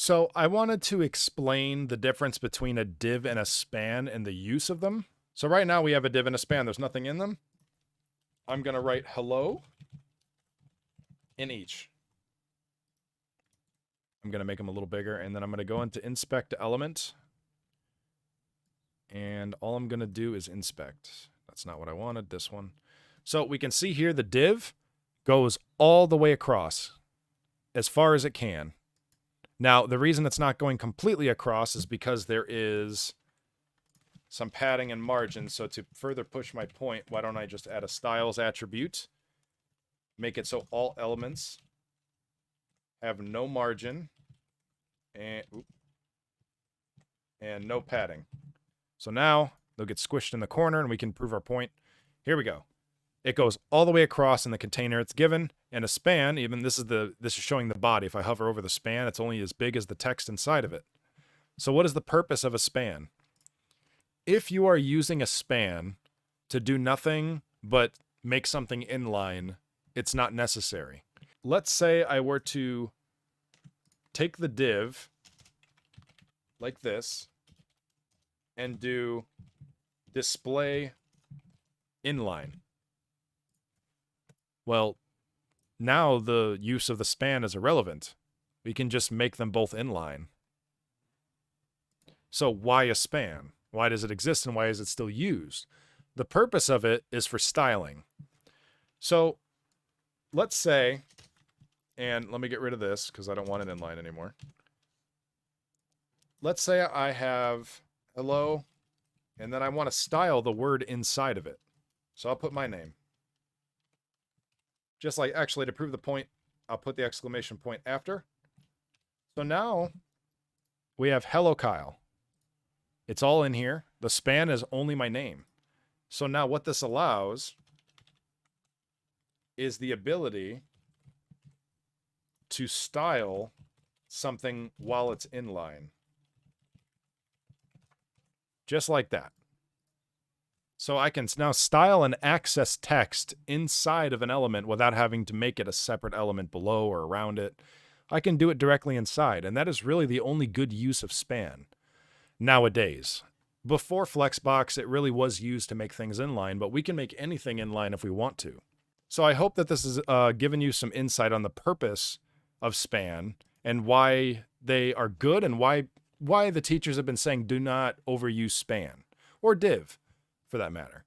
So I wanted to explain the difference between a div and a span and the use of them. So right now we have a div and a span. There's nothing in them. I'm going to write hello in each. I'm going to make them a little bigger, and then I'm going to go into inspect element. And all I'm going to do is inspect. That's not what I wanted, this one. So we can see here the div goes all the way across as far as it can. Now, the reason it's not going completely across is because there is some padding and margin. So to further push my point, why don't I just add a styles attribute, make it so all elements have no margin and no padding. So now they'll get squished in the corner and we can prove our point. Here we go. It goes all the way across in the container it's given, and a span, even this is showing the body. If I hover over the span, it's only as big as the text inside of it. So what is the purpose of a span? If you are using a span to do nothing but make something inline, it's not necessary. Let's say I were to take the div like this and do display inline. Well, now the use of the span is irrelevant. We can just make them both inline. So why a span? Why does it exist and why is it still used? The purpose of it is for styling. So let's say, and let me get rid of this because I don't want it inline anymore. Let's say I have hello, and then I want to style the word inside of it. So I'll put my name. Just like, actually, to prove the point, I'll put the exclamation point after. So now we have hello Kyle. It's all in here. The span is only my name. So now what this allows is the ability to style something while it's inline. Just like that. So I can now style and access text inside of an element without having to make it a separate element below or around it. I can do it directly inside, and that is really the only good use of span nowadays. Before Flexbox, it really was used to make things inline, but we can make anything inline if we want to. So I hope that this has given you some insight on the purpose of span and why they are good and why the teachers have been saying do not overuse span or div for that matter.